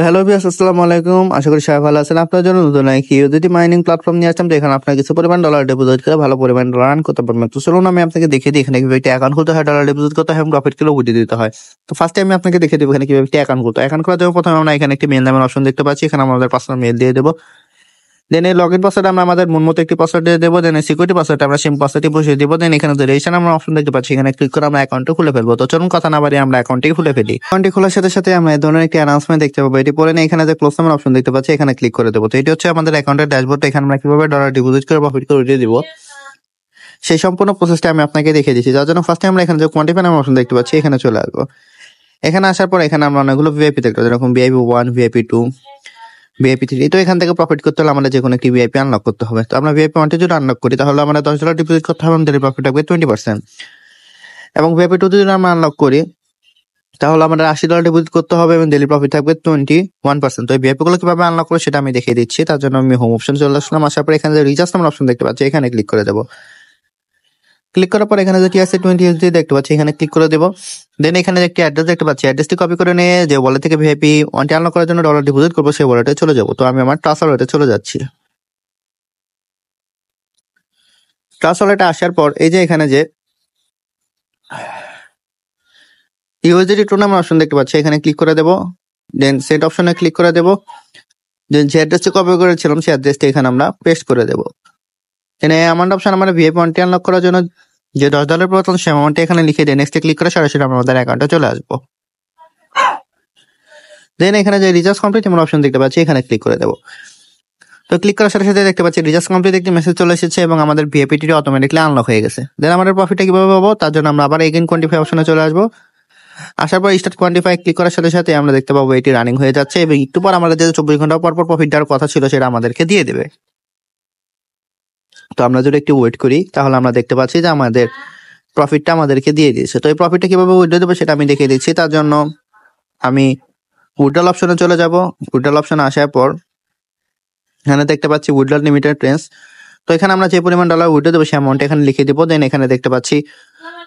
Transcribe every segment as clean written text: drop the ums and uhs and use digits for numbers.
Hello viewers, আসসালামু আলাইকুম। আশা করি সবাই ভালো আছেন। আপনার জন্য নতুন একটি ইউএসডি মাইনিং প্ল্যাটফর্ম নিয়ে আসলাম, যেখানে আপনার কিছু পরিমাণ ডলার ডিপোজিট করে ভালো পরিমাণ ডলার আর্ন করতে পারবেন। তো চলুন আমি আপনাকে দেখিয়ে দিই এখানে কিভাবে একটা অ্যাকাউন্ট খুলতে হয়, ডলার ডিপোজিট করতে হয় এবং প্রফিট গুলো উঠিয়ে দিতে হয়। তো ফার্স্টে আমি আপনাকে দেখিয়ে দেবো এখানে কিভাবে একটা অ্যাকাউন্ট খুলতে হয়। অ্যাকাউন্ট খোলার জন্য প্রথমে আমরা এখানে একটি মেল নামের অপশন দেখতে পাচ্ছি। এখানে আমাদের পার্সোনাল মেল দিয়ে দেবো। দেন এই লগইন পাসওয়ার্ড আমরা আমাদের মন মতো একটি পাসওয়ার্ড দিয়ে দেবো। দেন এই সিকিউরিটি পাসওয়ার্ড আমরা সেম পাসওয়ার্ডটি বসিয়ে দেবো। দেন এখানে যে রেজিস্ট্রেশন আমরা অপশন দেখতে পাচ্ছি, এখানে ক্লিক করে আমরা অ্যাকাউন্টটা খুলে ফেলবো। তো চলুন কথা না বাড়িয়ে আমরা অ্যাকাউন্টটি খুলে ফেলি। অ্যাকাউন্টটি খোলার সাথে সাথে আমরা এই ধরনের একটি অ্যানাউন্সমেন্ট দেখতে পাবো। এটি পরে এখানে যে ক্লোজ নামের অপশন দেখতে পাচ্ছি, এখানে ক্লিক করে দেবো। তো এটি হচ্ছে আমাদের অ্যাকাউন্টের ড্যাশবোর্ড। এখানে আমরা কিভাবে ডলার ডিপোজিট করে প্রফিট করে উঠিয়ে দিব সেই সম্পূর্ণ প্রসেসটা আমি আপনাকে দেখিয়ে দিচ্ছি। যার জন্য ফার্স্টে আমরা এখানে যে কোয়ান্টিফাই নামের অপশন দেখতে পাচ্ছি, এখানে চলে আসবো। এখানে আসার পর এখানে আমরা অনেকগুলো ভিআইপি দেখতে পাচ্ছি, যেরকম ভিআইপি 1, ভিআইপি 2, ভিআইপি 3। তো এখান থেকে প্রফিট করতে হলে আমাদের যে কোনো একটি ভিআইপি আনলক করতে হবে। তো আমরা ভিআইপি 1 যদি আনলক করি, তাহলে আমরা $10 ডিপোজিট করতে হবে, আমাদের প্রফিট থাকবে 20%। এবং ভিআইপি 2 যদি আমরা আনলক করি, তাহলে আমাদের $80 ডিপোজিট করতে হবে এবং ডেইলি প্রফিট থাকবে 21%। তো এই ভিআইপি গুলো কিভাবে আনলক করে সেটা আমি দেখিয়ে দিচ্ছি। তার জন্য আমি হোম অপশন চলে আসলাম। আসার পর এখানে যে রিচার্জ নামের অপশন দেখতে পাচ্ছি, এখানে ক্লিক করে দেবো। ক্লিক করার পর এখানে যে টিআরসি 20 USD দেখতে পাচ্ছি, এখানে ক্লিক করে দেবো। দেন এখানে একটি অ্যাড্রেস দেখতে পাচ্ছি, অ্যাড্রেসটি কপি করে নিয়ে যে ওয়ালেট থেকে ভিআইপি 1 আনলক করার জন্য ডলার ডিপোজিট করবো সেই ওয়ালেটে চলে যাবো। তো আমি আমার ট্রাস্ট ওয়ালেটে চলে যাচ্ছি। ট্রাস্ট ওয়ালেটে আসার পর এই যে এখানে যে ইউএসডি টু নামের অপশন দেখতে পাচ্ছি, এখানে ক্লিক করে দেবো। দেন সেট অপশনে ক্লিক করে দেবো। দেন যে অ্যাড্রেসটি কপি করেছিলাম সেই অ্যাড্রেসটি এখানে আমরা পেস্ট করে দেবো। এখানে অ্যামাউন্ট অপশন আমরা ভিআইপি 1 আনলক করার জন্য যে $10 প্রয়োজন সেই অ্যামাউন্টটা এখানে লিখে দিয়ে নেক্সটে ক্লিক করে সরাসরি আমরা আমাদের অ্যাকাউন্টে চলে আসবো। দেন এখানে যে রিচার্জ কমপ্লিট এমন অপশন দেখতে পাচ্ছি, এখানে ক্লিক করে দেবো। তো ক্লিক করার সাথে সাথে দেখতে পাচ্ছি রিচার্জ কমপ্লিট একটি মেসেজ চলে এসেছে এবং আমাদের ভিআইপিটি অটোমেটিকলি আনলক হয়ে গেছে। দেন আমাদের প্রফিটটা কিভাবে পাবো তার জন্য আমরা আবার এগেইন কোয়ান্টিফাই অপশনে চলে আসবো। আসার পর স্টার্ট কোয়ান্টিফাই ক্লিক করার সাথে সাথে আমরা দেখতে পাবো এটি রানিং হয়ে যাচ্ছে এবং একটু পর আমাদের যে 24 ঘন্টা পর পর প্রফিট দেওয়ার কথা ছিল সেটা আমাদেরকে দিয়ে দেবে। তো আমরা যদি একটু ওয়েট করি, তাহলে আমরা দেখতে পাচ্ছি যে আমাদের প্রফিটটা আমাদেরকে দিয়ে দিয়েছে। তো এই প্রফিটটা কিভাবে উইথড্র দেবো সেটা আমি দেখিয়ে দিচ্ছি। তার জন্য আমি উইথড্রল অপশনে চলে যাব। উইথড্রল অপশনে আসার পর এখানে দেখতে পাচ্ছি উইথড্রল লিমিটেড ট্রেন্স। তো এখানে আমরা যে পরিমাণ ডলার উইথড্র দেবো সেই অ্যামাউন্ট এখানে লিখে দেবো। দেন এখানে দেখতে পাচ্ছি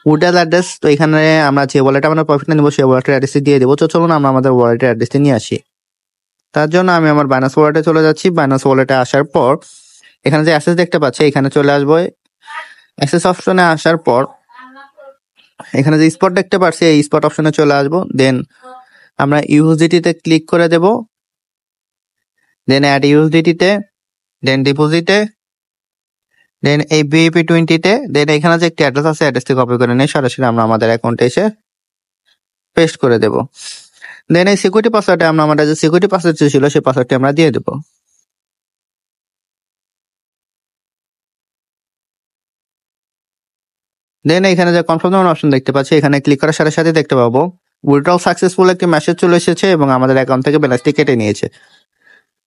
উইথড্রল অ্যাড্রেস। তো এখানে আমরা যে ওয়ালেটে আমরা প্রফিটটা নেবো সেই ওয়ালেটের অ্যাড্রেসটি দিয়ে দেবো। তো চলুন আমরা আমাদের ওয়ালেটের অ্যাড্রেসটি নিয়ে আসি। তার জন্য আমি আমার বাইনান্স ওয়ালেটে চলে যাচ্ছি। বাইনান্স ওয়ালেটে আসার পর এখানে যে অ্যাক্সেস দেখতে পাচ্ছি, এখানে চলে আসবো। অ্যাক্সেস অপশনে আসার পর এখানে যে স্পট দেখতে পাচ্ছি, এই স্পট অপশনে চলে আসবো। দেন আমরা ইউএসডিটিতে ক্লিক করে দেব। দেন অ্যাড ইউএসডিটিতে, দেন ডিপোজিটে, দেন এই ভিআইপি 20-তে। দেন এখানে যে একটি অ্যাড্রেস আছে, অ্যাড্রেসটি কপি করে নিয়ে সরাসরি আমরা আমাদের অ্যাকাউন্টে এসে পেস্ট করে দেব। দেন এই সিকিউরিটি পাসওয়ার্ডে আমরা আমাদের যে সিকিউরিটি পাসওয়ার্ড ছিল সেই পাসওয়ার্ডটি আমরা দিয়ে দেবো। দেন এখানে যে কনফার্ম অপশন দেখতে পাচ্ছি, এখানে ক্লিক করার সাথে সাথে দেখতে পাবো উইথড্রল সাকসেসফুল একটি মেসেজ চলে এসেছে এবং আমাদের অ্যাকাউন্ট থেকে ব্যালেন্সটি কেটে নিয়েছে।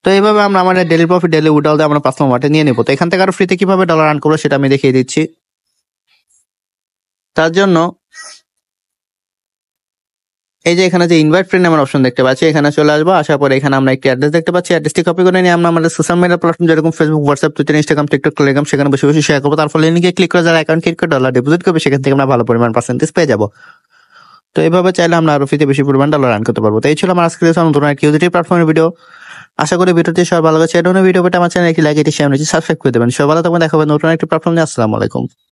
তো এইভাবে আমরা আমাদের ডেইলি প্রফিট ডেইলি উইথড্রল দিয়ে আমরা পার্সোনাল ওয়ালেটে নিয়ে নেবো। তো এখান থেকে আরো ফ্রিতে কিভাবে ডলার আর্ন করবো সেটা আমি দেখিয়ে দিচ্ছি। তার জন্য এই যে এখানে যে ইনভাইট ফ্রেন্ড নামের অপশন দেখতে পাচ্ছি, এখানে চলে আসবো। আসার পরে এখানে আমরা একটি অ্যাড্রেস দেখতে পাচ্ছি, অ্যাড্রেসটি কপি করে নিয়ে আমরা আমাদের সোশ্যাল মিডিয়া প্ল্যাটফর্ম যেরকম Facebook, WhatsApp, Twitter, Instagram, TikTok, Telegram সেখানে বসে বসে শেয়ার করবো। তারপর লিঙ্কে ক্লিক করে যারা অ্যাকাউন্ট ক্রিয়েট করে ডলার ডিপোজিট করবে সেখান থেকে আমরা ভালো পরিমাণ পার্সেন্টেজ পেয়ে যাবো। তো এইভাবে চাইলে আমরা আরো ফ্রিতে বেশি পরিমাণ ডলার আর্ন করতে পারবো। তো এই ছিল আমার আজকে নতুন একটি ইউটিউব প্ল্যাটফর্মের ভিডিও। আশা করি ভিডিওটি সবাই ভালো লাগছে। এই ধরনের ভিডিও পেতে আমার চ্যানেল একটি লাইক, এটি শেয়ার, সাবস্ক্রাইব করে দেবেন। সবাই ভালো থাকবেন। দেখা হবে নতুন একটি প্ল্যাটফর্ম নিয়ে। আসসালামু আলাইকুম।